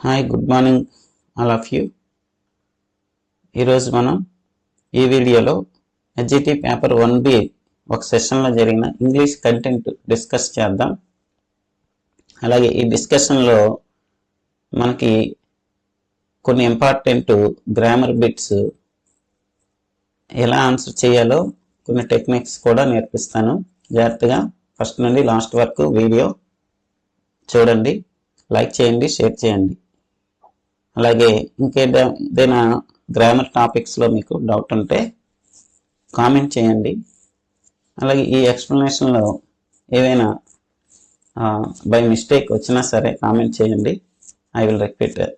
Hi good morning all of you. ఈరోజు మనం ఈ వీడియోలో హెచ్జిటి పేపర్ 1B ఒక సెషన్లో జరిగిన ఇంగ్లీష్ కంటెంట్ డిస్కస్ చేద్దాం. అలాగే ఈ డిస్కషన్లో మనకి కొన్ని ఇంపార్టెంట్ గ్రామర్ బిట్స్ ఎలా ఆన్సర్ చేయాలో కొన్ని టెక్నిక్స్ కూడా నేర్పిస్తాను. జాగ్రత్తగా ఫస్ట్ నుండి లాస్ట్ వరకు వీడియో చూడండి, లైక్ చేయండి, షేర్ చేయండి. అలాగే ఇంకేదైనా గ్రామర్ టాపిక్స్లో మీకు డౌట్ ఉంటే కామెంట్ చేయండి. అలాగే ఈ ఎక్స్ప్లెనేషన్లో ఏవైనా బై మిస్టేక్ వచ్చినా సరే కామెంట్ చేయండి. I will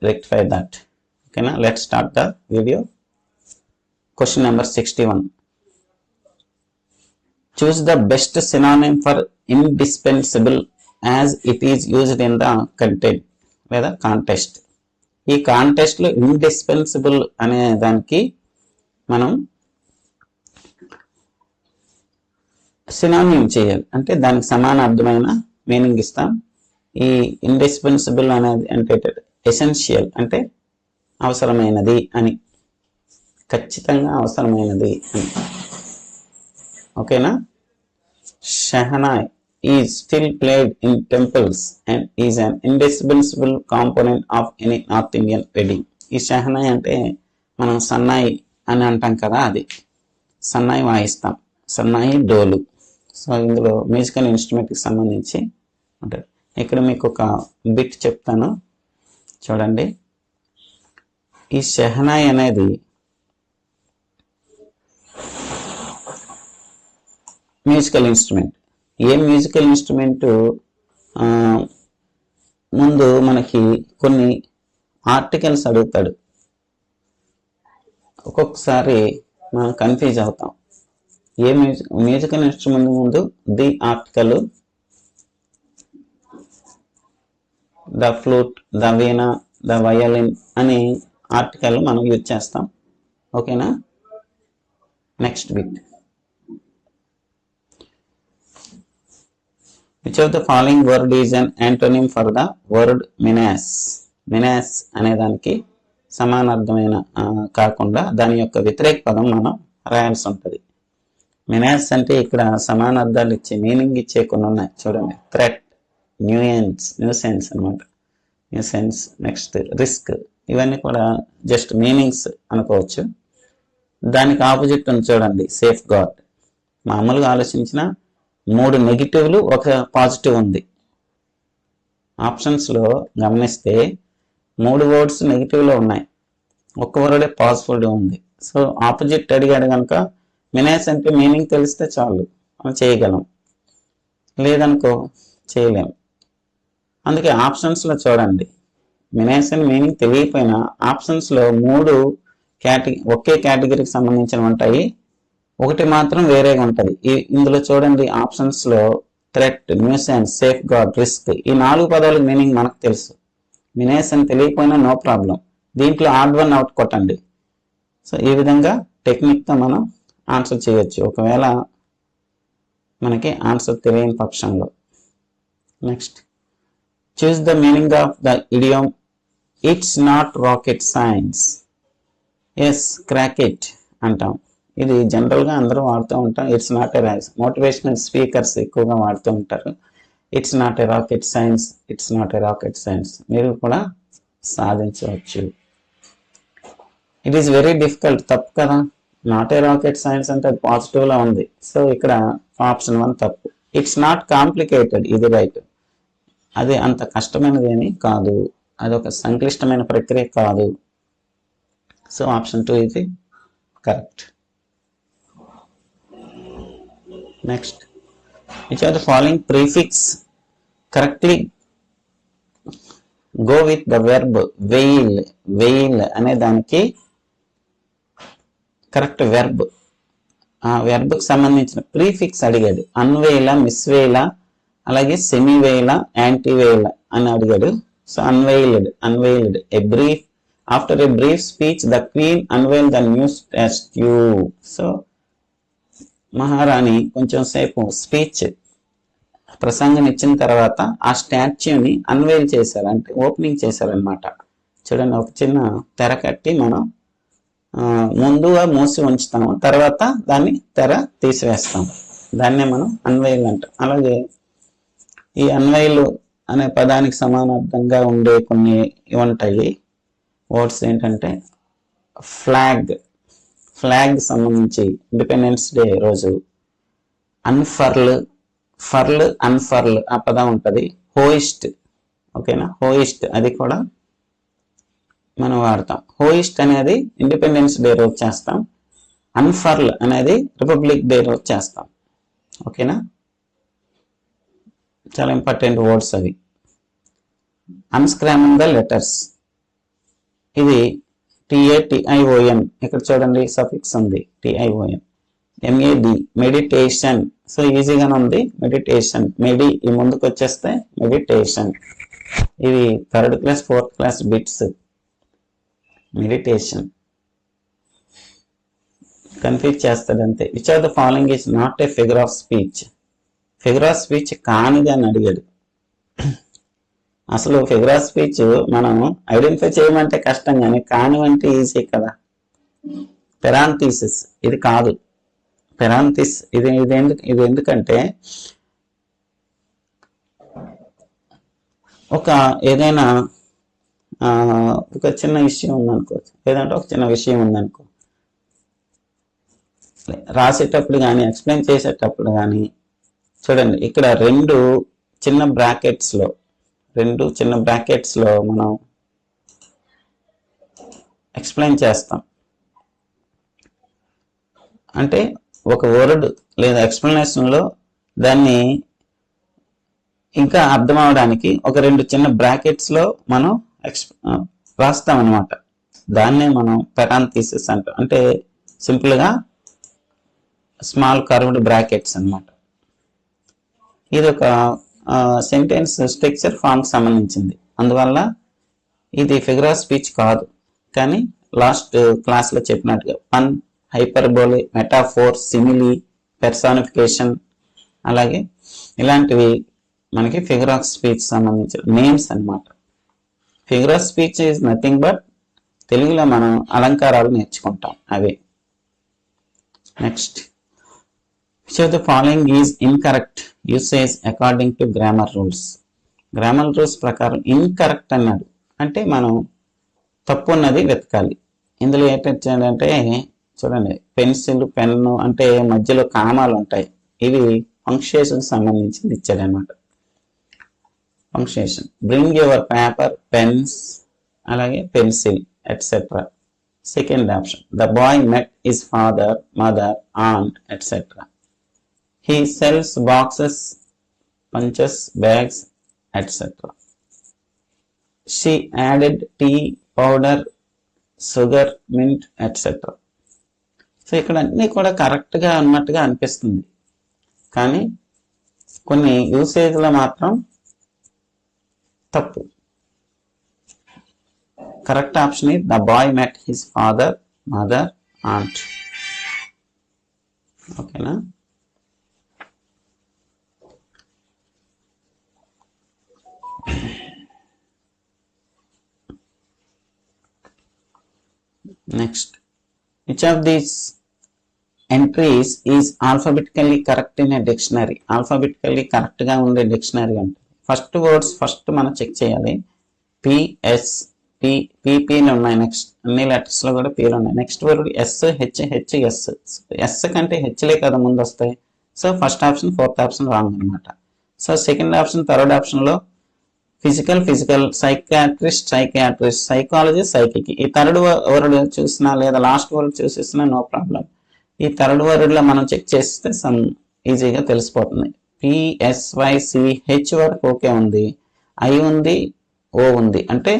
rectify that. ఓకేనా, let's start the video. Question number 61. Choose the best synonym for indispensable as it is used in the content లేదా కాంటెస్ట్. ఈ కాంటెస్ట్లో ఇండిస్పెన్సిబుల్ అనే దానికి మనం సినానిమ్ చేయాలి, అంటే దానికి సమాన అర్థమైన మీనింగ్ ఇస్తాం. ఈ ఇండిస్పెన్సిబుల్ అనేది అంటే ఎసెన్షియల్ అంటే అవసరమైనది అని, ఖచ్చితంగా అవసరమైనది అని. ఓకేనా. Shehnai is still played in temples and is an indispensable component of any North Indian wedding. ఈ షహనాయ్ అంటే మనం సన్నాయి అని అంటాం కదా, అది సన్నాయి వాయిస్తాం, సన్నాయి డోలు. సో ఇందులో మ్యూజికల్ ఇన్స్ట్రుమెంట్కి సంబంధించి ఉంటుంది. ఇక్కడ మీకు ఒక బిట్ చెప్తాను చూడండి. ఈ షహనాయ్ అనేది మ్యూజికల్ ఇన్స్ట్రుమెంట్. ఏ మ్యూజికల్ ఇన్స్ట్రుమెంట్ ముందు మనకి కొన్ని ఆర్టికల్స్ అడుగుతాడు. ఒక్కొక్కసారి మనం కన్ఫ్యూజ్ అవుతాం. ఏ మ్యూజికల్ ఇన్స్ట్రుమెంట్ ముందు the article, the flute, the veena, the violin అని ఆర్టికల్ మనం యూజ్ చేస్తాం. ఓకేనా. Next bit. Which of the following word is an antonym for the word menace? menace అనే దానికి సమానార్థమైన కాకుండా దాని యొక్క వ్యతిరేక పదం మనం రాయాల్సి ఉంటుంది. menace అంటే ఇక్కడ సమానార్థాలు ఇచ్చే మీనింగ్ ఇచ్చే కొన్ని ఉన్నాయి చూడండి. థ్రెట్, న్యూసెన్స్ అనమాట. న్యూసెన్స్, నెక్స్ట్ రిస్క్, ఇవన్నీ కూడా జస్ట్ మీనింగ్స్ అనుకోవచ్చు. దానికి ఆపోజిట్ ఉంది చూడండి, సేఫ్ గార్డ్. మామూలుగా ఆలోచించిన 3 నెగిటివ్లు, ఒక పాజిటివ్ ఉంది. ఆప్షన్స్లో గమనిస్తే 3 వర్డ్స్ నెగిటివ్లో ఉన్నాయి, ఒక్క వర్డే పాజిటివ్ ఉంది. సో ఆపోజిట్ అడిగాడు కనుక మినాస్ అంటే మీనింగ్ తెలిస్తే చాలు, మనం చేయగలం, లేదనుకో చేయలేం. అందుకే ఆప్షన్స్లో చూడండి, మినాస్ అని మీనింగ్ తెలియకపోయినా ఆప్షన్స్లో 3 ఒకే కేటగిరీకి సంబంధించినవి ఉంటాయి, ఒకటి మాత్రం వేరేగా ఉంటుంది. ఇందులో చూడండి ఆప్షన్స్ లో threat, nuisance, safeguard, risk, ఈ 4 పదాలకు మీనింగ్ మనకు తెలుసు. మినేస్ అని తెలియకపోయినా నో ప్రాబ్లం, దీంట్లో ఆడ్ వన్ అవుట్ కొట్టండి. సో ఈ విధంగా టెక్నిక్తో మనం ఆన్సర్ చేయొచ్చు ఒకవేళ మనకి ఆన్సర్ తెలియని పక్షంలో. Next, choose the meaning of the idiom it's not rocket science. Yes, crack it అంటాం. ఇది జనరల్గా అందరూ వాడుతూ ఉంటాం. It's not a race, motivational speakers ఎక్కువగా వాడుతూ ఉంటారు. It's not a rocket science, it's not a rocket science. మీరు కూడా సాధించవచ్చు. ఇట్ ఈస్ వెరీ డిఫికల్ట్, తప్పు కదా. నాట్ ఏ రాకెట్ సైన్స్ అంటే అది పాజిటివ్లో ఉంది. సో ఇక్కడ ఆప్షన్ 1 తప్పు. ఇట్స్ నాట్ కాంప్లికేటెడ్, ఇది రైట్. అది అంత కష్టమైనది ఏమి కాదు, అది ఒక సంక్లిష్టమైన ప్రక్రియ కాదు. సో ఆప్షన్ 2 ఇది correct. Next, which of the following prefix correctly go with the verb veil? veil అనే దానికి కరెక్ట్ వెర్బ్, ఆ వెర్బ్కి సంబంధించిన ప్రీఫిక్స్ అడిగాడు. అన్వేల, మిస్వేల, అలాగే సెమీవేల, యాంటీవేల అని అడిగాడు. So unveiled a brief after a brief speech the queen unveil the new statue. So మహారాణి కొంచెం సేపు స్పీచ్ ప్రసంగం ఇచ్చిన తర్వాత ఆ స్టాచ్యూని అన్వెయిల్ చేశారు, అంటే ఓపెనింగ్ చేశారనమాట. చూడండి, ఒక చిన్న తెర కట్టి మనం ముందుగా మూసి ఉంచుతాము, తర్వాత దాన్ని తెర తీసివేస్తాం. దాన్నే మనం అన్వయిల్ అంటాం. అలాగే ఈ అన్వయిలు అనే పదానికి సమానార్థంగా ఉండే కొన్ని ఉంటాయి వర్డ్స్. ఏంటంటే ఫ్లాగ్, ఫ్లాగ్ సంబంధించి ఇండిపెండెన్స్ డే రోజు అన్ఫర్ల్, ఫర్ల్, అన్ఫర్ల్ ఆ పదం ఉంటుంది. హోయిస్ట్, ఓకేనా, హోయిస్ట్ అది కూడా మనం వాడతాం. హోయిస్ట్ అనేది ఇండిపెండెన్స్ డే రోజు చేస్తాం. అన్ఫర్ల్ అనేది రిపబ్లిక్ డే రోజు చేస్తాం. ఓకేనా, చాలా ఇంపార్టెంట్ వర్డ్స్ అవి. అన్స్క్రామింగ్ ద లెటర్స్, ఇది TATION, ఇక్కడ చూడండి సఫిక్స్ ఉంది TION. MED, meditation. సో ఈజీగానే ఉంది, మెడిటేషన్. మెడి ఈ ముందుకు వచ్చేస్తే మెడిటేషన్. ఇవి 3rd class 4th class bits. Meditation confuse చేస్తాడు అంతే. Which of the following is not a figure of speech? Figure of speech కానిది అని అడిగాడు. అసలు ఫిగర్ ఆఫ్ స్పీచ్ మనం ఐడెంటిఫై చేయమంటే కష్టం, కానీ కానివంటే ఈజీ కదా. పెరాంథీసిస్ ఇది కాదు. పెరాంథిస్ ఇది ఎందుకంటే ఏదైనా ఒక చిన్న విషయం ఉందనుకో, లేదంటే ఒక చిన్న విషయం ఉందనుకో, రాసేటప్పుడు కానీ ఎక్స్ప్లెయిన్ చేసేటప్పుడు కానీ చూడండి, ఇక్కడ రెండు చిన్న బ్రాకెట్స్లో మనం ఎక్స్ప్లెయిన్ చేస్తాం. అంటే ఒక వర్డ్ లేదా ఎక్స్ప్లెనేషన్లో దాన్ని ఇంకా అర్థం అవడానికి ఒక రెండు చిన్న బ్రాకెట్స్లో మనం రాస్తాం అనమాట. దాన్నే మనం పెరాంథీసిస్ అంటాం. అంటే సింపుల్గా స్మాల్ కర్వ్డ్ బ్రాకెట్స్ అన్నమాట. ఇది ఒక సెంటెన్స్ స్ట్రక్చర్ ఫామ్కి సంబంధించింది. అందువల్ల ఇది ఫిగర్ ఆఫ్ స్పీచ్ కాదు. కానీ లాస్ట్ క్లాస్లో చెప్పినట్టుగా పన్, హైపర్బోలే, మెటాఫోర్, సిమిలీ, పెర్సానిఫికేషన్, అలాగే ఇలాంటివి మనకి ఫిగర్ ఆఫ్ స్పీచ్ సంబంధించిన నేమ్స్ అన్నమాట. Figure of speech is nothing but తెలుగులో మనం అలంకారాలు నేర్చుకుంటాం అవే. Next, which of the following is incorrect usage according to grammar rules? Grammar rules ప్రకారం ఇన్కరెక్ట్ అన్నాడు అంటే మనం తప్పు ఉన్నది వెతకాలి. ఇందులో ఏంటంటే చూడండి, పెన్సిల్, పెన్ను అంటే మధ్యలో కామాలు ఉంటాయి. ఇవి పంక్చుయేషన్ సంబంధించింది ఇచ్చాడు అనమాట. Punctuation, bring your paper, pens, అలాగే pencil etcetera. Second option, the boy met his father, mother, aunt etcetera. He sells boxes, punches, bags, etc. She added tea, powder, sugar, mint, etc. So ఇక్కడ అన్నీ కూడా కరెక్ట్గా అన్నట్టుగా అనిపిస్తుంది, కానీ కొన్ని యూసేజ్లో మాత్రం తప్పు. Correct option is the boy met his father, mother, aunt. ఓకేనా. Next, which of these entries is alphabetically correct in a dictionary? Alphabetically correct గా ఉండే డిక్షనరీ అంటే ఫస్ట్ వర్డ్స్ ఫస్ట్ మనం చెక్ చేయాలి. పిఎస్, పిపిలు ఉన్నాయి. నెక్స్ట్ అన్ని లెటర్స్ లో కూడా పీలు ఉన్నాయి. Next word S, H, H, S. S కంటే హెచ్లే కదా ముందు వస్తాయి. So first option, 4th option wrong అనమాట. సో సెకండ్ ఆప్షన్, థర్డ్ ఆప్షన్లో ఫిజికల్, సైకాట్రిస్ట్, సైకాలజీ, సైకిక్. ఈ థర్డ్ వర్డ్ చూసినా లేదా లాస్ట్ వర్డ్ చూసినా నో ప్రాబ్లం. ఈ థర్డ్ వర్డ్లో మనం చెక్ చేస్తే సమ్ ఈజీగా తెలిసిపోతుంది. PSYCH వరకు ఓకే ఉంది, ఐ ఉంది, ఓ ఉంది. అంటే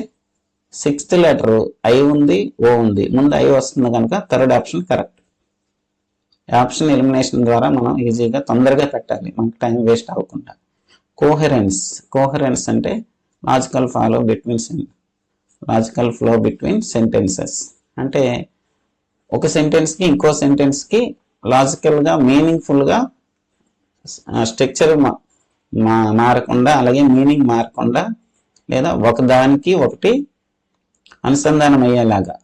6th లెటర్ ఐ ఉంది, ఓ ఉంది, ముందు ఐ వస్తుంది కనుక third option correct. Option elimination ద్వారా మనం ఈజీగా తొందరగా పెట్టాలి, మనకు టైం వేస్ట్ అవ్వకుండా. కోహరెన్స్ అంటే లాజికల్ ఫ్లో బిట్వీన్ సెంటెన్సెస్. అంటే ఒక సెంటెన్స్కి ఇంకో సెంటెన్స్కి లాజికల్గా, మీనింగ్ఫుల్గా స్ట్రక్చర్ మారకుండా, అలాగే మీనింగ్ మారకుండా, లేదా ఒకదానికి ఒకటి అనుసంధానం అయ్యేలాగా.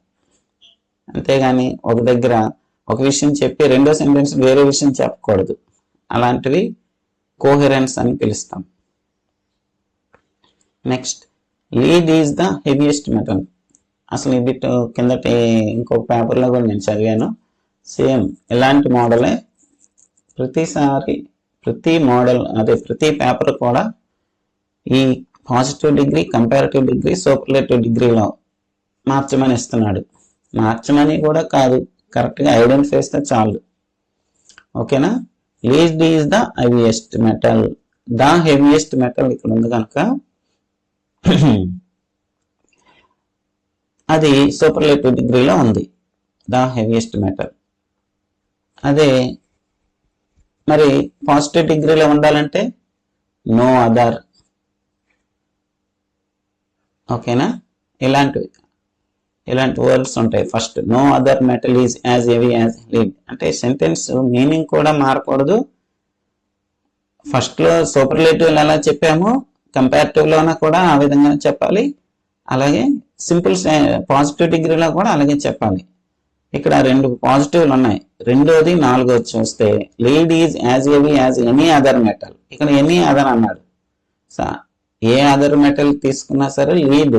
అంతేగాని ఒక దగ్గర ఒక విషయం చెప్పి రెండో సెంటెన్స్ వేరే విషయం చెప్పకూడదు. అలాంటివి కోహెరెన్స్ అని పిలుస్తాం. Next, lead is the heaviest metal. అసలు ఇది కిందటి ఇంకొక పేపర్లో కూడా నేను చదివాను. సేమ్ ఇలాంటి మోడలే ప్రతిసారి ప్రతి మోడల్ ప్రతి పేపర్ కూడా ఈ positive degree, comparative degree, superlative డిగ్రీలో మార్చమని ఇస్తున్నాడు. మార్చమని కూడా కాదు, కరెక్ట్గా ఐడెంటిఫై చేస్తే చాలు. ఓకేనా? Lead is the heaviest metal. The heaviest metal ఇక్కడ ఉంది కనుక అది సూపర్లేటివ్ డిగ్రీలో ఉంది, ద హెవియెస్ట్ మెటల్. అదే మరి పాజిటివ్ డిగ్రీలో ఉండాలంటే నో అదర్. ఓకేనా? ఇలాంటి వర్డ్స్ ఉంటాయి. First, no other metal is as heavy as lead. అంటే సెంటెన్స్ మీనింగ్ కూడా మారకూడదు. ఫస్ట్లో సూపర్లేటివ్లో ఎలా చెప్పామో కంపారిటివ్లోనా కూడా ఆ విధంగా చెప్పాలి. అలాగే సింపుల్ పాజిటివ్ డిగ్రీలో కూడా అలాగే చెప్పాలి. ఇక్కడ రెండు పాజిటివ్లు ఉన్నాయి. రెండోది నాలుగోది చూస్తే lead is as heavy as any other metal. ఇక్కడ ఎనీ అదర్ అన్నాడు. ఏ అదర్ మెటల్ తీసుకున్నా సరే లీడ్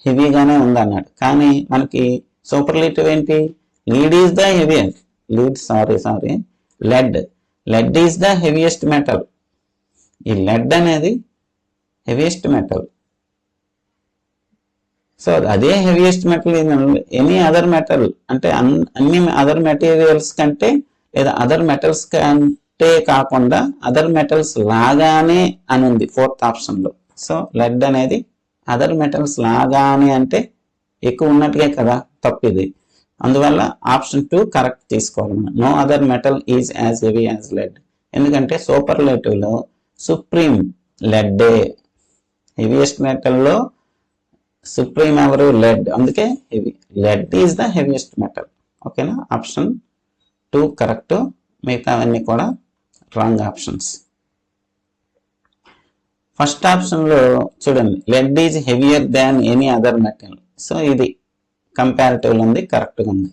హెవీగానే ఉంది అన్నాడు. కానీ మనకి సూపర్లేటివ్ ఏంటి? Lead is the heaviest. Lead is the heaviest metal. ఈ లెడ్ అనేది హెవియెస్ట్ మెటల్. సో అదే heaviest metal. Any other metal అంటే అన్ని అదర్ మెటీరియల్స్ కంటే లేదా అదర్ మెటల్స్ కంటే కాకుండా అదర్ మెటల్స్ లాగానే అని ఉంది ఫోర్త్ ఆప్షన్లో. సో లెడ్ అనేది అదర్ మెటల్స్ లాగానే అంటే ఎక్కువ ఉన్నట్టుగా కదా, తప్పిది. అందువల్ల ఆప్షన్ 2 కరెక్ట్ తీసుకోవాలి. No other metal is as heavy as lead. ఎందుకంటే సూపర్లేటివ్లో సుప్రీం లెడ్డే. హెవియెస్ట్ మెటల్లో సుప్రీం ఎవరు? లెడ్. అందుకే heavy. Lead is the heaviest metal. ఓకేనా? Option 2 correct. మిగతావన్నీ కూడా రాంగ్ ఆప్షన్స్. ఫస్ట్ ఆప్షన్లో చూడండి, lead is heavier than any other metal. So ఇది కంపారిటివ్లో ఉంది, కరెక్ట్గా ఉంది.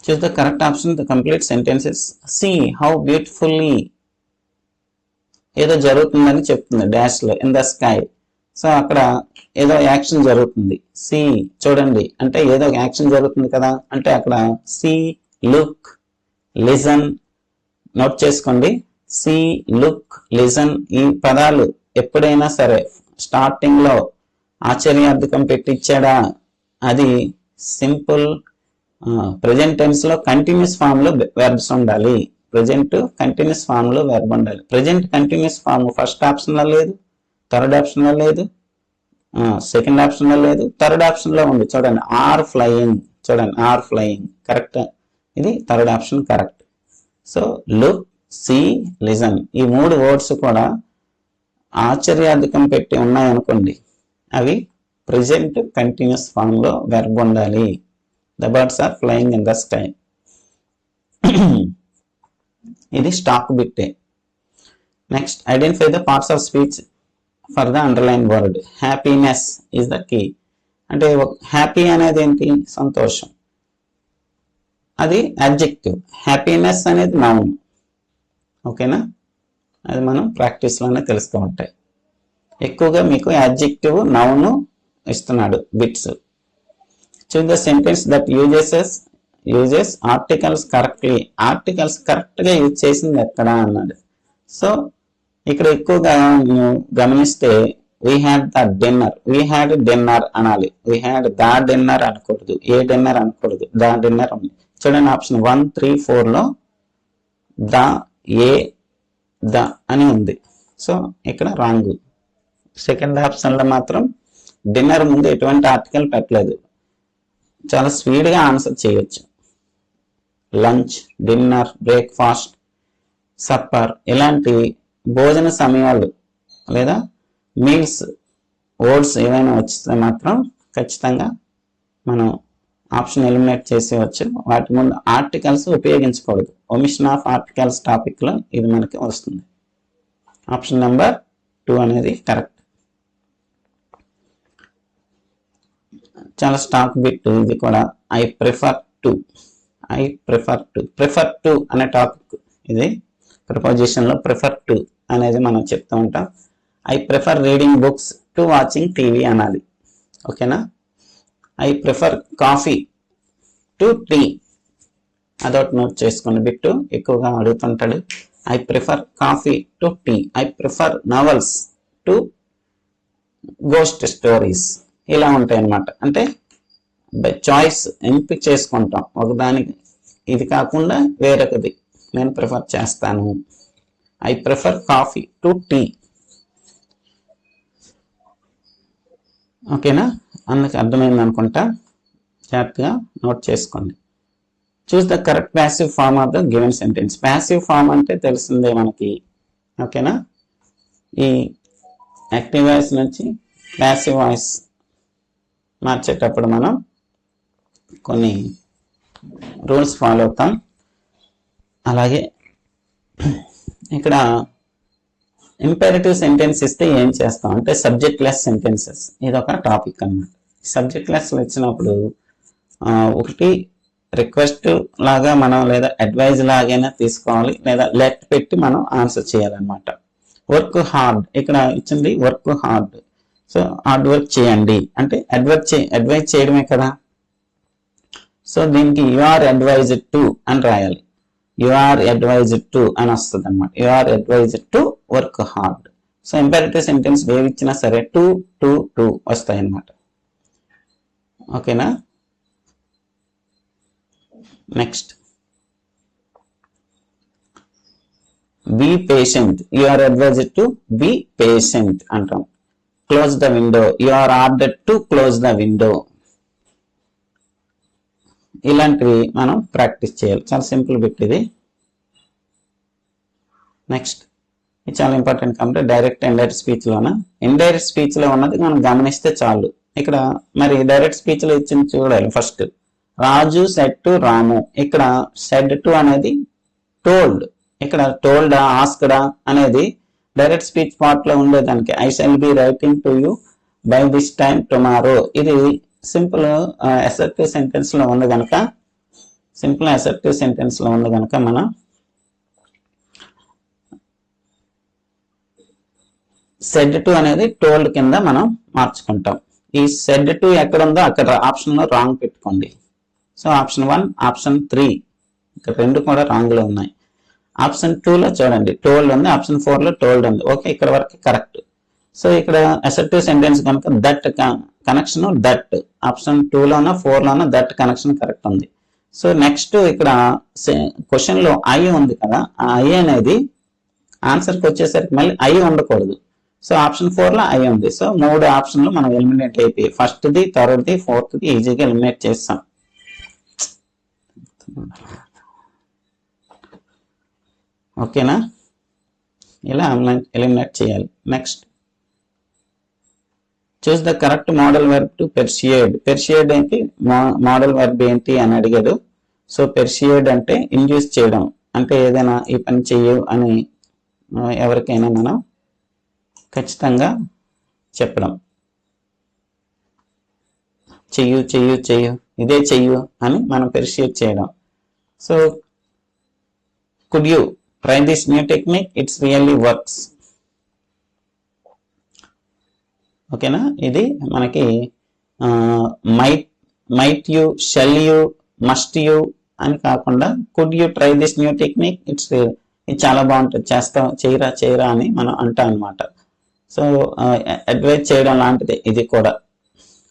Choose the correct option. The complete sentences. See how beautifully. ఏదో జరుగుతుందని చెప్తుంది డాష్లో. In the sky. సో అక్కడ ఏదో యాక్షన్ జరుగుతుంది. సీ చూడండి అంటే ఏదో యాక్షన్ జరుగుతుంది కదా, అంటే అక్కడ సీ, లుక్, లిజన్. నోట్ చేసుకోండి. సీ, లుక్, లిజన్ ఈ పదాలు ఎప్పుడైనా సరే స్టార్టింగ్ లో ఆశ్చర్యార్థకం పెట్టించాడా, అది సింపుల్ ప్రెజెంట్ టెన్స్ లో కంటిన్యూస్ ఫామ్ లో వెర్బ్స్ ఉండాలి. ప్రెజెంట్ కంటిన్యూస్ ఫామ్ లో వెర్బ్ ఉండాలి. Present continuous form first option లో లేదు, థర్డ్ ఆప్షన్ లో లేదు, సెకండ్ ఆప్షన్ లో లేదు, థర్డ్ ఆప్షన్ లో ఉంది. చూడండి, ఆర్ ఫ్లయింగ్. చూడండి, ఆర్ ఫ్లయింగ్ కరెక్ట్. ఇది third option correct. So look, see, listen ఈ 3 వర్డ్స్ కూడా ఆశ్చర్యార్థకం పెట్టి ఉన్నాయనుకోండి, అవి ప్రెజెంట్ కంటిన్యూస్ ఫామ్ లో వెర్బ్ ఉండాలి. The birds are flying in the sky. ఇది స్టాక్ బిట్టే. Next, identify the parts of speech for the underline word. Happiness is the key. అంటే హ్యాపీ అనేది ఏంటి? సంతోషం. అది అడ్జెక్టివ్. హ్యాపీనెస్ అనేది నౌన్. ఓకేనా? అది మనం ప్రాక్టీస్లోనే తెలుస్తూ ఉంటాయి. ఎక్కువగా మీకు అడ్జెక్టివ్, నౌన్ ఇస్తున్నాడు bits. Choose the sentence that uses articles correctly. Articles కరెక్ట్గా యూజ్ చేసింది ఎక్కడ అన్నాడు. సో ఇక్కడ ఎక్కువగా గమనిస్తే we had the dinner, we had dinner అనాలి. వీ హ్యాడ్ ద డిన్నర్ అనకూడదు, ఏ డిన్నర్ అనకూడదు, ద డిన్నర్ ఉంది. చూడండి, ఆప్షన్ 1, 3, 4లో ద, ఏ, ద అని ఉంది. సో ఇక్కడ రాంగ్. సెకండ్ ఆప్షన్లో మాత్రం డిన్నర్ ముందు ఎటువంటి ఆర్టికల్ పెట్టలేదు. చాలా స్పీడ్గా ఆన్సర్ చేయొచ్చు. లంచ్, డిన్నర్, బ్రేక్ఫాస్ట్, సప్పర్ ఇలాంటి భోజన సమయాలు లేదా మీల్స్ వర్డ్స్ ఏవైనా వచ్చితే మాత్రం ఖచ్చితంగా మనం ఆప్షన్ ఎలిమినేట్ చేసేవచ్చు. వాటి ముందు ఆర్టికల్స్ ఉపయోగించకూడదు. ఒమిషన్ ఆఫ్ ఆర్టికల్స్ టాపిక్లో ఇది మనకి వస్తుంది. ఆప్షన్ నెంబర్ 2 అనేది కరెక్ట్. చాలా స్టాక్ బిట్ ఇది కూడా. ఐ ప్రిఫర్ టు అనే టాపిక్ ఇది. ప్రిపోజిషన్లో ప్రిఫర్ టు అనేది మనం చెప్తూ ఉంటాం. I prefer reading books to watching TV అనాలి. ఓకేనా. I prefer coffee to tea, అదొకటి నోట్ చేసుకోండి, బిట్టు ఎక్కువగా అడుగుతుంటాడు. I prefer coffee to tea. I prefer novels to ghost stories. ఇలా ఉంటాయి అన్నమాట. అంటే బై చాయిస్ ఎంపిక చేసుకుంటాం, ఒకదానికి ఇది కాకుండా వేరొకది నేను ప్రిఫర్ చేస్తాను. I prefer coffee to tea. ఓకేనా, అందుకు అర్థమైంది అనుకుంటా, జాగ్రత్తగా నోట్ చేసుకోండి. Choose the correct passive form of the given sentence. Passive form అంటే తెలిసిందే మనకి. ఓకేనా, ఈ యాక్టివ్ వాయిస్ నుంచి ప్యాసివ్ వాయిస్ మార్చేటప్పుడు మనం కొన్ని రూల్స్ ఫాలో అవుతాం. అలాగే ఇక్కడ ఇంపెరేటివ్ సెంటెన్స్ ఇస్తే ఏం చేస్తాం అంటే సబ్జెక్ట్ లెస్ సెంటెన్సెస్, ఇది ఒక టాపిక్ అన్నమాట. సబ్జెక్ట్ లెస్ వచ్చినప్పుడు ఒకటి రిక్వెస్ట్ లాగా మనం లేదా అడ్వైజ్ లాగైనా తీసుకోవాలి, లేదా లెట్ పెట్టి మనం ఆన్సర్ చేయాలన్నమాట. వర్క్ హార్డ్ ఇక్కడ ఇచ్చింది, work hard. So hard work చేయండి అంటే అడ్వైజ్ చేయడమే కదా. సో దీనికి యు ఆర్ అడ్వైజ్డ్ టు అని రాయాలి. యు ఆర్ అడ్వైజ్డ్ టు అని వస్తుంది అనమాట. You are advised to work hard. So imperative sentence ఏవి ఇచ్చినా సరే టు టు టు వస్తాయి అన్నమాట. ఓకేనా. Next be patient. You are advised to be patient అంటాం. Close the window. You are ordered to close the window. ఇలాంటివి మనం practice చేయాలి. చాలా సింపుల్ బిట్ ఇది. నెక్స్ట్ ఇది చాలా ఇంపార్టెంట్ కాబట్టి డైరెక్ట్ ఇండైరెక్ట్ స్పీచ్లోన. ఇండైరెక్ట్ స్పీచ్లో ఉన్నది మనం గమనిస్తే చాలు. ఇక్కడ మరి డైరెక్ట్ స్పీచ్లో ఇచ్చింది చూడాలి. ఫస్ట్ రాజు సెడ్ టు రాము. ఇక్కడ సెడ్ టు అనేది టోల్డ్. ఇక్కడ టోల్డా ఆస్క్డా అనేది డైరెక్ట్ స్పీచ్ పార్ట్ లో ఉండేదానికి I shall be writing to you by this time tomorrow. ఇది సింపుల్ అసర్టివ్ సెంటెన్స్ లో ఉంది కనుక మనం సెడ్ టు అనేది టోల్డ్ కింద మనం మార్చుకుంటాం. ఈ సెడ్ టు ఎక్కడ ఉందో అక్కడ ఆప్షన్ లో రాంగ్ పెట్టుకోండి. సో ఆప్షన్ 1, ఆప్షన్ 3 ఇక్కడ రెండు కూడా రాంగ్ లో ఉన్నాయి. ఆప్షన్ 2 లో చూడండి టోల్డ్ ఉంది, ఆప్షన్ 4 లో టోల్డ్ ఉంది. ఓకే, ఇక్కడ వరకు కరెక్ట్. సో ఇక్కడ అసర్టివ్ సెంటెన్స్ కనుక దట్ కనెక్షన్ దట్ ఆప్షన్ 2 లోన 4 లోన దట్ కనెక్షన్ కరెక్ట్ ఉంది. సో నెక్స్ట్ ఇక్కడ క్వశ్చన్ లో ఐ ఉంది కదా, ఆ ఐ అనేది ఆన్సర్కి వచ్చేసరికి మళ్ళీ ఐ ఉండకూడదు. సో ఆప్షన్ 4 లో ఐ ఉంది. సో 3 ఆప్షన్లు మనం ఎలిమినేట్ అయిపోయి ఫస్ట్ది, థర్డ్ది, ఫోర్త్ది ఈజీగా ఎలిమినేట్ చేస్తాం. ఓకేనా, ఇలా ఎలిమినేట్ చేయాలి. Next choose the correct modal verb to persuade. Persuade ఏంటి, మోడల్ వెర్బ్ ఏంటి అని అడిగాడు. సో పెర్సియేడ్ అంటే ఇండ్యూస్ చేయడం, అంటే ఏదైనా ఈ పని చెయ్యు అని ఎవరికైనా మనం ఖచ్చితంగా చెప్పడం. చెయ్యు చెయ్యు చెయ్యు, ఇదే చెయ్యు అని మనం పెర్సియేడ్ చేయడం. So could you try this new technique, it really works. ఓకేనా, ఇది మనకి might you, shell you, must you అని కాకుండా could you try this new technique, ఇది చాలా బాగుంటుంది, చేయరా అని మనం అంటాం అనమాట. సో అడ్వైజ్ చేయడం లాంటిది ఇది కూడా.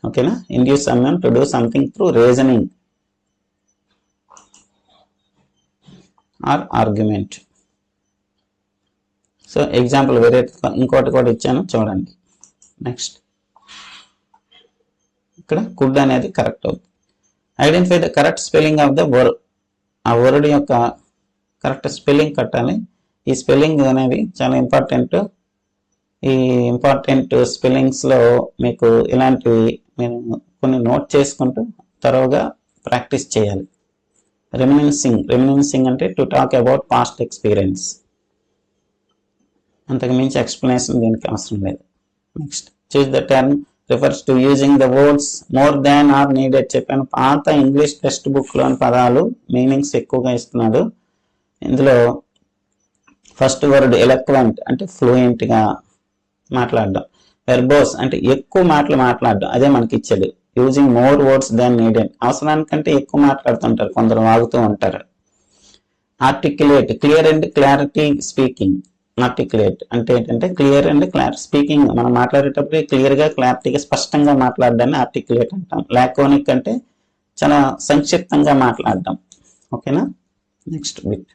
ఓకేనా, induce someone to do something through reasoning or argument. So example వేరే ఇంకోటి కూడా ఇచ్చాను చూడండి. నెక్స్ట్ ఇక్కడ కుడ్ అనేది కరెక్ట్ అవుతుంది. Identify the correct spelling of the word. ఆ వర్డ్ యొక్క కరెక్ట్ స్పెల్లింగ్ కట్టాలి. ఈ స్పెల్లింగ్ అనేవి చాలా ఇంపార్టెంట్. ఈ ఇంపార్టెంట్ స్పెల్లింగ్స్లో మీకు ఇలాంటివి మీరు కొన్ని నోట్ చేసుకుంటూ తరోగా ప్రాక్టీస్ చేయాలి. రెమినిన్సింగ్ అంటే to talk about past experience. అంతకు మించి ఎక్స్ప్లెనేషన్ దీనికి అవసరం లేదు. Next choose the term refers to using the words more than or needed చెప్పాను. పాత ఇంగ్లీష్ టెక్స్ట్ బుక్ లోని పదాలు మీనింగ్స్ ఎక్కువగా ఇస్తున్నాడు. ఇందులో ఫస్ట్ వర్డ్ ఎలక్వెంట్ అంటే ఫ్లూయెంట్ గా మాట్లాడడం, వెర్బోస్ అంటే ఎక్కువ మాటలు మాట్లాడడం, అదే మనకి ఇచ్చాడు. యూజింగ్ మోర్ వర్డ్స్ దాన్ నీడెడ్ అవసరానికంటే ఎక్కువ మాట్లాడుతుంటారు, కొందరు వాగుతూ ఉంటారు. Articulate clear and clarity speaking. Articulate అంటే ఏంటంటే క్లియర్ అండ్ క్లారిటీ స్పీకింగ్, మనం మాట్లాడేటప్పుడు క్లియర్ గా క్లారిటీగా స్పష్టంగా మాట్లాడడాన్ని ఆర్టిక్యులేట్ అంటాం. లాకోనిక్ అంటే చాలా సంక్షిప్తంగా మాట్లాడడం. ఓకేనా. Next bit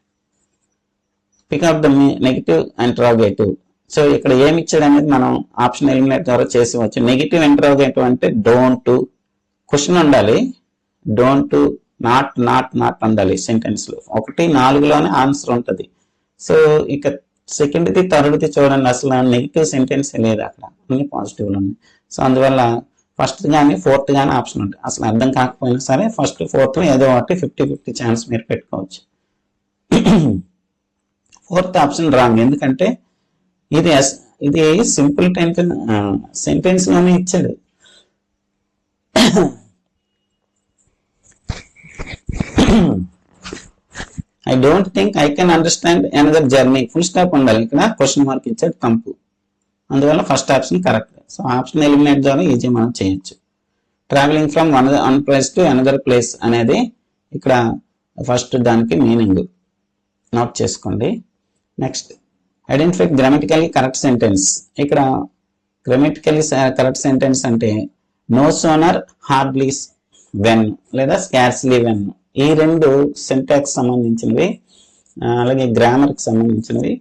pick up the negative interrogative. So ఇక్కడ ఏమి ఇచ్చాడు అనేది మనం ఆప్షన్ ఎలిమినేట్ ద్వారా చేసేవచ్చు. నెగిటివ్ ఇంటరాగేటివ్ అంటే డోంట్, క్వశ్చన్ ఉండాలి, డోంట్, నాట్ నాట్ నాట్ ఉండాలి సెంటెన్స్ లో. 1, 4లోనే ఆన్సర్ ఉంటుంది. సో ఇక సెకండ్ది థర్డ్ది చూడండి, అసలు నెగిటివ్ సెంటెన్స్ లేదు అక్కడ, అన్ని పాజిటివ్లు ఉన్నాయి. సో అందువల్ల ఫస్ట్ కానీ ఫోర్త్ కానీ ఆప్షన్ ఉంటుంది. అసలు అర్థం కాకపోయినా సరే ఫస్ట్ ఫోర్త్ ఏదో ఒకటి 50-50 ఛాన్స్ మీరు పెట్టుకోవచ్చు. ఫోర్త్ ఆప్షన్ రాంగ్, ఎందుకంటే ఇది సింపుల్ సెంటెన్స్ లోనే ఇచ్చాడు. I don't think I can understand another journey, full stop ఉండాలి, ఇక్కడ క్వశ్చన్ మార్క్ ఇచ్చాడు కంపు. అందువల్ల first option correct. So option eliminate ద్వారా ఈజీ మనం చేయొచ్చు. Travelling from one place to another place అనేది ఇక్కడ ఫస్ట్ దానికి మీనింగ్ నోట్ చేసుకోండి. Next identify grammatically correct sentence. ఇక్కడ గ్రామటికల్లీ కరెక్ట్ సెంటెన్స్ అంటే నో సోనర్ హార్డ్లీ వెన్ లేదా స్కార్స్లీ వెన్. ఈ రెండు సింటాక్స్ సంబంధించినవి, అలాగే గ్రామర్ కి సంబంధించినవి.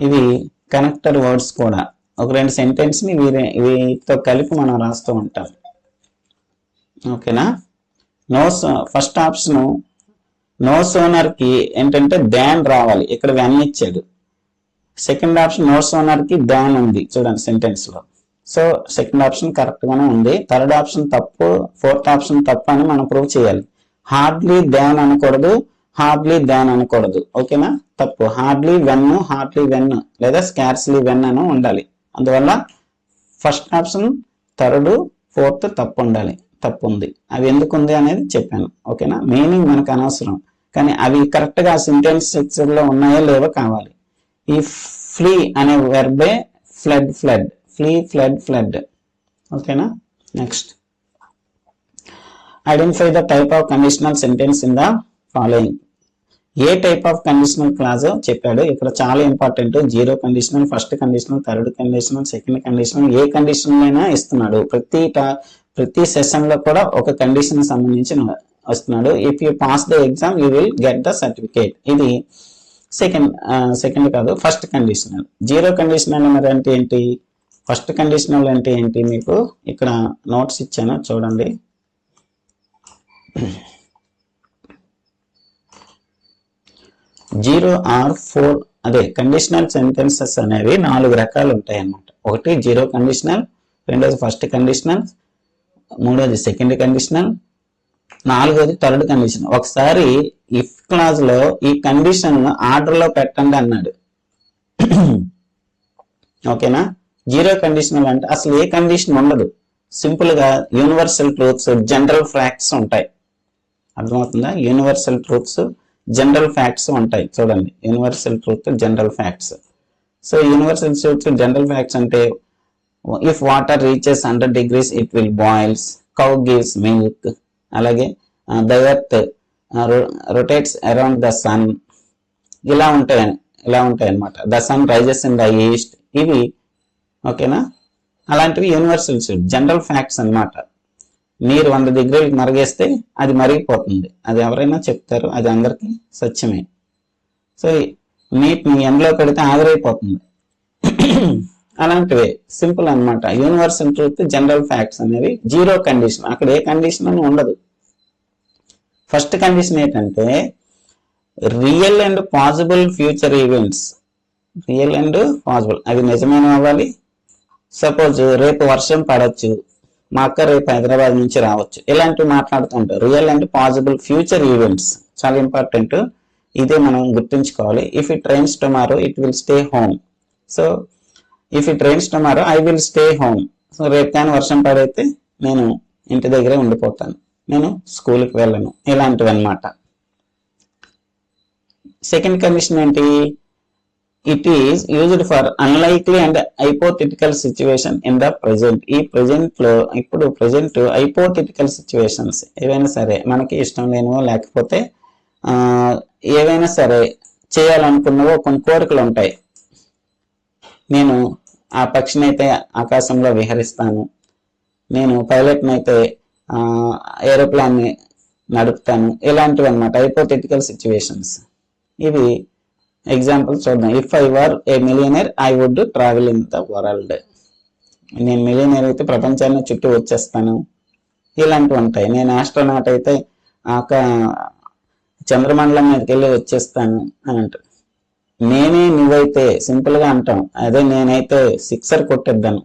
ఇవి కనెక్టర్ వర్డ్స్ కూడా. ఒక రెండు సెంటెన్స్ ని వీటితో కలిపి మనం రాస్తూ ఉంటాం. ఓకేనా. ఫస్ట్ ఆప్షన్ నో సోనర్ కి ఏంటంటే దాన్ రావాలి, ఇక్కడ వెన్ ఇచ్చాడు. సెకండ్ ఆప్షన్ నో సోనర్ కి దాన్ ఉంది చూడండి సెంటెన్స్ లో. సో సెకండ్ ఆప్షన్ కరెక్ట్ గానే ఉంది. థర్డ్ ఆప్షన్ తప్పు, ఫోర్త్ ఆప్షన్ తప్పు అని మనం ప్రూవ్ చేయాలి. హార్డ్లీ దాన్ అనకూడదు, హార్డ్లీ దాన్ అనకూడదు. ఓకేనా. తప్పు. హార్డ్లీ వెన్ లేదా స్కార్స్లీ వెన్ అని ఉండాలి. అందువల్ల ఫస్ట్ ఆప్షన్, థర్డ్, ఫోర్త్ తప్పు ఉండాలి. తప్పు ఉంది. అవి ఎందుకు ఉంది అనేది చెప్పాను. ఓకేనా. మీనింగ్ మనకు అనవసరం, కానీ అవి కరెక్ట్ గా సెంటెన్స్ స్ట్రక్చర్ లో ఉన్నాయో లేవో కావాలి. ఈ ఫ్లీ అనే వెర్బే ఫ్లడ్, ఫ్లీ, ఫ్లడ్. ఓకేనా. Next identify the type of conditional sentence in the following. ఏ టైప్ ఆఫ్ కండిషనల్ క్లాజ్ చెప్పాడు ఇక్కడ, చాలా important. Zero conditional, first conditional, third conditional, second conditional, ఏ కండిషన్ అయినా ఇస్తున్నాడు. ప్రతి సెషన్ లో కూడా ఒక కండిషన్ సంబంధించి వస్తున్నాడు. If you pass the exam you will get the certificate. ఇది సెకండ్ కాదు, ఫస్ట్ కండిషనల్. జీరో కండిషనల్ అంటే ఏంటి, ఫస్ట్ కండిషనల్ అంటే ఏంటి, మీకు ఇక్కడ నోట్స్ ఇచ్చాను చూడండి. 0 or 4 అదే కండిషనల్ సెంటెన్సెస్ అనేవి 4 రకాలు ఉంటాయి అన్నమాట. ఒకటి జీరో కండిషనల్, రెండోది ఫస్ట్ కండిషనల్, మూడోది సెకండ్ కండిషనల్, నాలుగోది థర్డ్ కండిషన్. ఒకసారి ఇఫ్ క్లాజ్ లో ఈ కండిషన్ ఆర్డర్ లో పెట్టండి అన్నాడు. ఓకేనా. జీరో కండిషనల్ అంటే అసలు ఏ కండిషన్ ఉండదు, సింపుల్ గా యూనివర్సల్ ట్రూత్స్, జనరల్ ఫ్యాక్ట్స్ ఉంటాయి. అర్థమవుతుందా. యూనివర్సల్ ట్రూత్స్, జనరల్ ఫ్యాక్ట్స్ ఉంటాయి చూడండి. Universal truth, general facts. So universal truth, general facts అంటే if water reaches 100 degrees it will boils, cow gives milk, అలాగే the earth rotates around the sun. ఇలా ఉంటాయి అన్నమాట. The sun rises in the east. ఇవి ఓకేనా. అలాంటివి universal truth, general facts అన్నమాట. నీరు 100 degrees మరిగేస్తే అది మరిగిపోతుంది, అది ఎవరైనా చెప్తారు, అది అందరికీ సత్యమే. సో నీటిని ఎండలో పెడితే ఆవిరైపోతుంది. అలాంటివే సింపుల్ అన్నమాట. యూనివర్సల్ ట్రూత్, జనరల్ ఫ్యాక్ట్స్ అనేవి జీరో కండిషన్. అక్కడ ఏ కండిషన్ అని ఉండదు. ఫస్ట్ కండిషన్ ఏంటంటే real and possible future events. Real and possible అవి నిజమైన అవ్వాలి. సపోజ్ రేపు వర్షం పడవచ్చు, మా అక్క రేపు హైదరాబాద్ నుంచి రావచ్చు, ఇలాంటివి మాట్లాడుతుంటారు. Real and possible future events చాలా ఇంపార్టెంట్. ఇదే మనం గుర్తుంచుకోవాలి. If it rains tomorrow it will stay home. So if it rains tomorrow I will stay home. So రేపు కానీ వర్షం పడైతే నేను ఇంటి దగ్గరే ఉండిపోతాను, నేను స్కూల్కి వెళ్ళను, ఇలాంటివి అనమాట. సెకండ్ కండిషన్ ఏంటి? It is used for unlikely and hypothetical situation in the present. ఈ ప్రెజెంట్ లో ఇప్పుడు ప్రెజెంట్ హైపోథెటికల్ సిచ్యువేషన్స్ ఏవైనా సరే, మనకి ఇష్టం లేనివో లేకపోతే ఏవైనా సరే చేయాలనుకున్నవో కొన్ని కోరికలు ఉంటాయి. నేను ఆ పక్షిని అయితే ఆకాశంలో విహరిస్తాను, నేను పైలట్ని అయితే ఏరోప్లాన్ని నడుపుతాను, ఇలాంటివి అనమాట హైపోథెటికల్ సిచ్యువేషన్స్. ఇవి ఎగ్జాంపుల్ చూద్దాం. If I were a millionaire I would travel in the world. నేను మిలియనర్ అయితే ప్రపంచాన్ని చుట్టూ వచ్చేస్తాను, ఇలాంటివి ఉంటాయి. నేను ఆస్ట్రోనాట్ అయితే చంద్రమండలం మీదకి వెళ్ళి వచ్చేస్తాను అని అంటారు. నేనే నువ్వైతే సింపుల్గా అంటాం, అదే నేనైతే సిక్సర్ కొట్టేద్దాను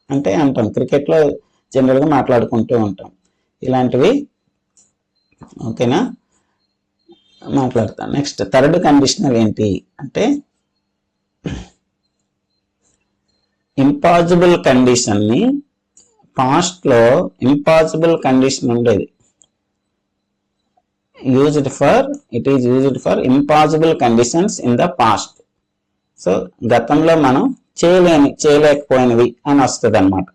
అంటే అంటాం. క్రికెట్లో జనరల్గా మాట్లాడుకుంటూ ఉంటాం ఇలాంటివి. ఓకేనా, మాట్లాడతాను. నెక్స్ట్ థర్డ్ కండిషనల్ ఏంటి అంటే ఇంపాసిబుల్ కండిషన్ ని పాస్ట్ లో ఇంపాసిబుల్ కండిషన్ ఉండేది, it is used for impossible conditions in the past. So గతంలో మనం చేయలేకపోయినవి అని వస్తుంది అనమాట.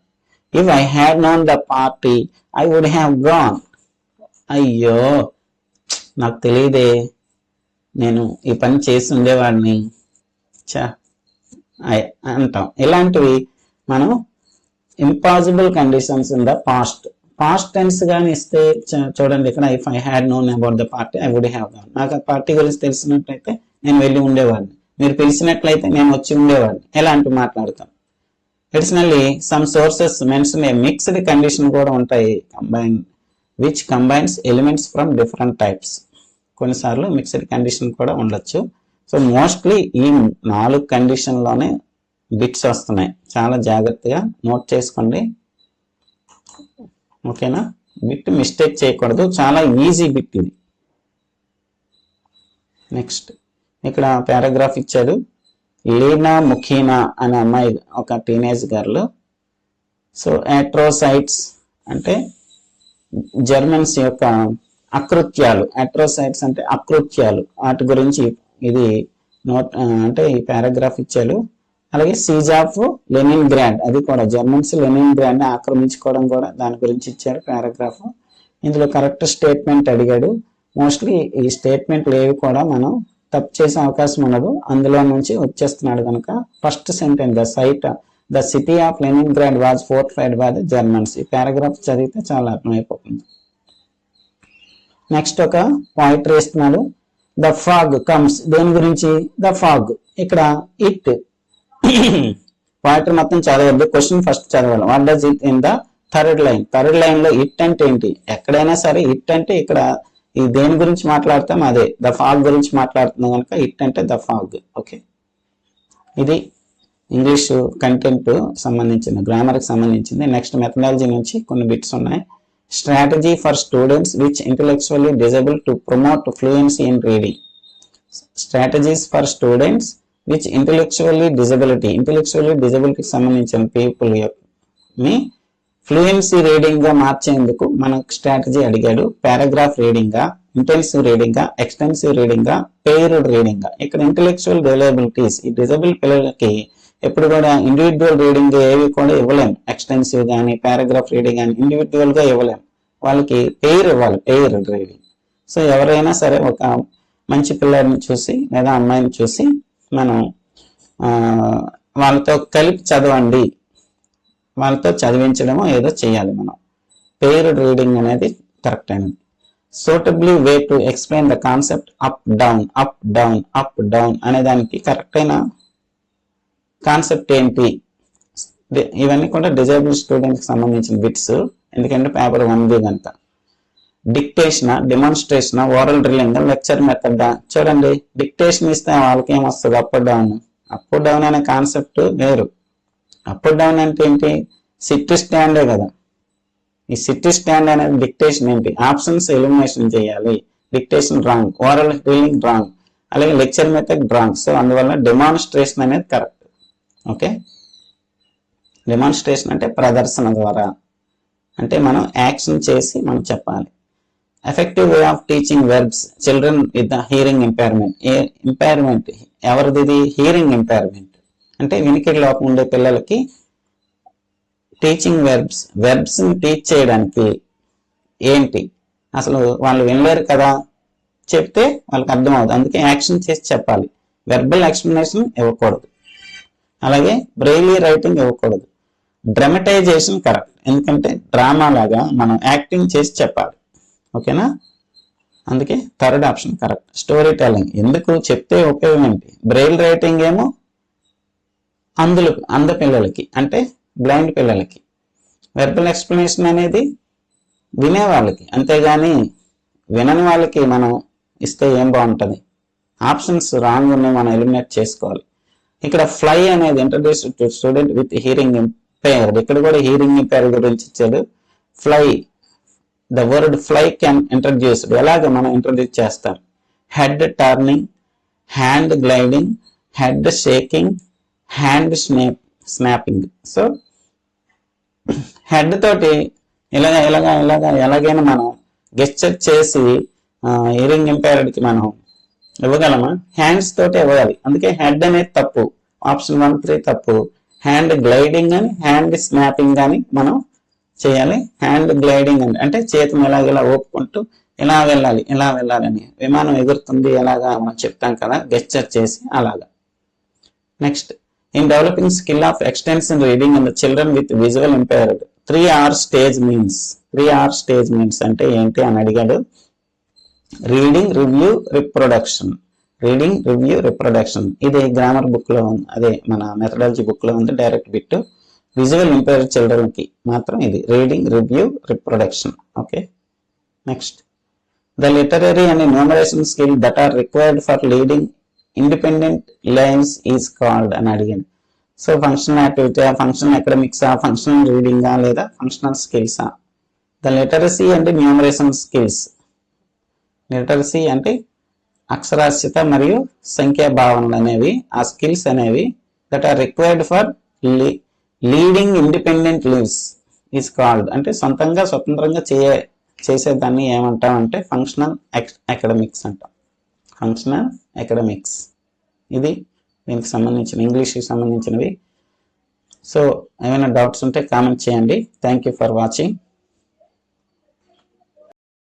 If I had known the party I would have gone. అయ్యో నాకు తెలియదే, నేను ఈ పని చేసి ఉండేవాడిని అంటాం. ఇలాంటివి మనం impossible conditions in the past tense గాని ఇస్తే చూడండి ఇక్కడ, if I had known about the party I would have gone. నాకు ఆ పార్టీ గురించి తెలిసినట్లయితే నేను వెళ్ళి ఉండేవాడిని, మీరు పిలిచినట్లయితే నేను వచ్చి ఉండేవాడిని, ఇలాంటివి మాట్లాడతాం. అడిషనల్లీ సమ్ సోర్సెస్ మెన్షన్ ఏ మిక్స్డ్ కండిషన్ కూడా ఉంటాయి, which combines elements from different types. కొన్నిసార్లు మిక్స్డ్ కండిషన్ కూడా ఉండొచ్చు. సో మోస్ట్లీ ఈ 4 కండిషన్లోనే బిట్స్ వస్తున్నాయి, చాలా జాగ్రత్తగా నోట్ చేసుకోండి. ఓకేనా, బిట్ మిస్టేక్ చేయకూడదు, చాలా ఈజీ బిట్ ఇది. నెక్స్ట్ ఇక్కడ పారాగ్రాఫ్ ఇచ్చాడు. లీనా ముఖీనా అనే అమ్మాయి ఒక టీనేజ్ గర్ల్. సో అట్రోసైట్స్ అంటే జర్మన్స్ యొక్క అకృత్యాలు, అట్రోసైట్స్ అంటే అకృత్యాలు, వాటి గురించి ఇది అంటే ఈ పారాగ్రాఫ్ ఇచ్చాడు. అలాగే సీజ్ ఆఫ్ లెనిన్ గ్రాండ్, అది కూడా జర్మన్స్ లెనిన్ గ్రాండ్ ఆక్రమించుకోవడం కూడా దాని గురించి ఇచ్చారు పారాగ్రాఫ్. ఇందులో కరెక్ట్ స్టేట్మెంట్ అడిగాడు. మోస్ట్లీ ఈ స్టేట్మెంట్లు ఏవి కూడా మనం తప్పు చేసే అవకాశం ఉండదు, అందులో నుంచి వచ్చేస్తున్నాడు కనుక. First sentence the city of Leningrad was fortified by the Germans. ఈ పారాగ్రాఫ్ చదివితే చాలా అర్థమైపోతుంది. నెక్స్ట్ ఒక పాయింటర్ ఇస్తున్నాడు. ద ఫాగ్ కమ్స్, దేని గురించి? The fog. ఇక్కడ ఇట్ పాయింటర్ మొత్తం చదవద్దు, క్వశ్చన్ ఫస్ట్ చదవాలి. What does it in the third line. Third line లో ఇట్ అంటే ఏంటి? ఎక్కడైనా సరే ఇట్ అంటే ఇక్కడ ఈ దేని గురించి మాట్లాడతాం అదే, ద ఫాగ్ గురించి మాట్లాడుతున్నాం కనుక ఇట్ అంటే ద ఫాగ్. ఓకే, ఇది ఇంగ్లీష్ కంటెంట్ సంబంధించిన గ్రామర్కి సంబంధించింది. నెక్స్ట్ మెథడాలజీ నుంచి కొన్ని బిట్స్ ఉన్నాయి. Strategy for students which intellectually disable to promote fluency in reading. Strategies for students which intellectually డిజబిలిటీకి సంబంధించిన పీపుల్ ని ఫ్లూయెన్సీ రీడింగ్ గా మార్చేందుకు మనకు స్ట్రాటజీ అడిగాడు. పారాగ్రాఫ్ రీడింగ్ గా, ఇంటెన్సివ్ రీడింగ్ గా, ఎక్స్టెన్సివ్ రీడింగ్ గా, పెయిర్డ్ రీడింగ్ గా. ఇక్కడ ఇంటెలెక్చువల్ డిజబిలిటీస్, ఈ డిజబుల్ పిల్లలకి ఎప్పుడు కూడా ఇండివిజువల్ రీడింగ్ ఏవి కూడా ఇవ్వలేము. ఎక్స్టెన్సివ్ కానీ పారాగ్రాఫ్ రీడింగ్ కానీ ఇండివిజువల్ గా ఇవ్వలేము, వాళ్ళకి పెయిర్ ఇవ్వాలి, పెయిర్ రీడింగ్. సో ఎవరైనా సరే ఒక మంచి పిల్లల్ని చూసి లేదా అమ్మాయిని చూసి మనం వాళ్ళతో కలిపి చదవండి, వాళ్ళతో చదివించడమో ఏదో చేయాలి మనం. పెయిర్డ్ రీడింగ్ అనేది కరెక్ట్ అయినది. Suitably way to explain the concept up down, up down, up down అనే దానికి కరెక్ట్ అయిన కాన్సెప్ట్ ఏంటి? ఇవన్నీ కూడా డిజేబుల్ స్టూడెంట్కి సంబంధించిన బిట్స్, ఎందుకంటే పేపర్ 1B కనుక. Dictation, demonstration, oral drilling, lecture method. చూడండి, డిక్టేషన్ ఇస్తే వాళ్ళకి ఏమొస్తుంది? Up down. అప్ డౌన్ అనే కాన్సెప్ట్ వేరు. అప్ డౌన్ అంటే ఏంటి? సిట్ స్టాండే కదా. ఈ సిట్ స్టాండ్ అనేది డిక్టేషన్ ఏంటి? ఆప్షన్స్ ఎలిమినేషన్ చేయాలి. Dictation wrong, oral drilling wrong, అలాగే లెక్చర్ మెథడ్ రాంగ్. సో అందువల్ల డెమాన్స్ట్రేషన్ అనేది కరెక్ట్. ఓకే, డెమాన్స్ట్రేషన్ అంటే ప్రదర్శన ద్వారా, అంటే మనం యాక్షన్ చేసి మనం చెప్పాలి. Effective way of teaching verbs children with the hearing impairment. Impairment ఎవరిది? హియరింగ్ ఇంపైర్మెంట్ అంటే వినికిడి లోపం ఉండే పిల్లలకి టీచింగ్ వెర్బ్స్ టీచ్ చేయడానికి ఏంటి, అసలు వాళ్ళు వినలేరు కదా, చెప్తే వాళ్ళకి అర్థం అవుతుంది, అందుకే యాక్షన్ చేసి చెప్పాలి. వెర్బల్ ఎక్స్ప్లెనేషన్ ఇవ్వకూడదు, అలాగే బ్రెయిలీ రైటింగ్ ఇవ్వకూడదు. డ్రామటైజేషన్ కరెక్ట్, ఎందుకంటే డ్రామా లాగా మనం యాక్టింగ్ చేసి చెప్పాలి. ఓకేనా, అందుకే third option correct. Story telling ఎందుకు, చెప్తే ఉపయోగం ఏంటి? బ్రెయిల్ రైటింగ్ ఏమో అంధ పిల్లలకి అంటే బ్లైండ్ పిల్లలకి, వెర్బల్ ఎక్స్ప్లెనేషన్ అనేది వినే వాళ్ళకి, అంతేగాని వినని వాళ్ళకి మనం ఇస్తే ఏం బాగుంటుంది? ఆప్షన్స్ రాంగ్ ఉన్నాయి, మనం ఎలిమినేట్ చేసుకోవాలి. ఇక్కడ ఫ్లై అనేది introduce to student with hearing impaired, ఇక్కడ కూడా హియరింగ్ ఇంపైర్డ్ గురించి ఇచ్చాడు. Fly, the word fly can introduced, ఎలాగ మనం ఇంట్రడ్యూస్ చేస్తాం? Head turning, hand gliding, head shaking, hand snapping. So head తోటి ఎలాగైనా మనం గెస్చర్ చేసి హియరింగ్ ఇంపైర్డ్కి మనం ఇవ్వగలమా? హ్యాండ్స్ తోటి ఇవ్వాలి, అందుకే హెడ్ అనేది తప్పు. ఆప్షన్ 1, 3 తప్పు. హ్యాండ్ గ్లైడింగ్ అని, హ్యాండ్ స్నాపింగ్ అని మనం చేయాలి. హ్యాండ్ గ్లైడింగ్ అంటే చేతిని ఇలా ఊపుకుంటూ ఇలా వెళ్ళాలని, విమానం ఎగురుతుంది ఎలాగా మనం చెప్తాం కదా గెస్చర్ చేసి, అలాగా. Next, in developing skill of extension reading in the children with visual impaired 3R stage means. 3R stage means అంటే ఏంటి అని అడిగాడు. Reading, review, reproduction. Reading, review, reproduction ఇది గ్రామర్ బుక్ లో ఉంది, అదే మన మెథడాలజీ బుక్ లో ఉంది direct bit. Visual impaired children కి మాత్రం ఇది reading, review, reproduction. Okay, next, the literary and numeration skill that are required for leading independent lines is called అని అడిగాను. సో ఫంక్షనల్ యాక్టివిటీ, ఫంక్షనల్ ఎకడమిక్సా, ఫంక్షనల్ రీడింగా, లేదా ఫంక్షనల్ స్కిల్సా? The literacy and numeration skills. Literacy అంటే అక్షరాస్యత మరియు సంఖ్యా భావనలు అనేవి, ఆ స్కిల్స్ అనేవి that are required for leading independent lives is called, అంటే స్వతంత్రంగా చేసేదాన్ని ఏమంటాం అంటే ఫంక్షనల్ అకాడమిక్స్ అంటాం. ఫంక్షనల్ అకాడమిక్స్ ఇది దీనికి సంబంధించిన ఇంగ్లీష్కి సంబంధించినవి. సో ఏమైనా డౌట్స్ ఉంటే కామెంట్ చేయండి. Thank you for watching.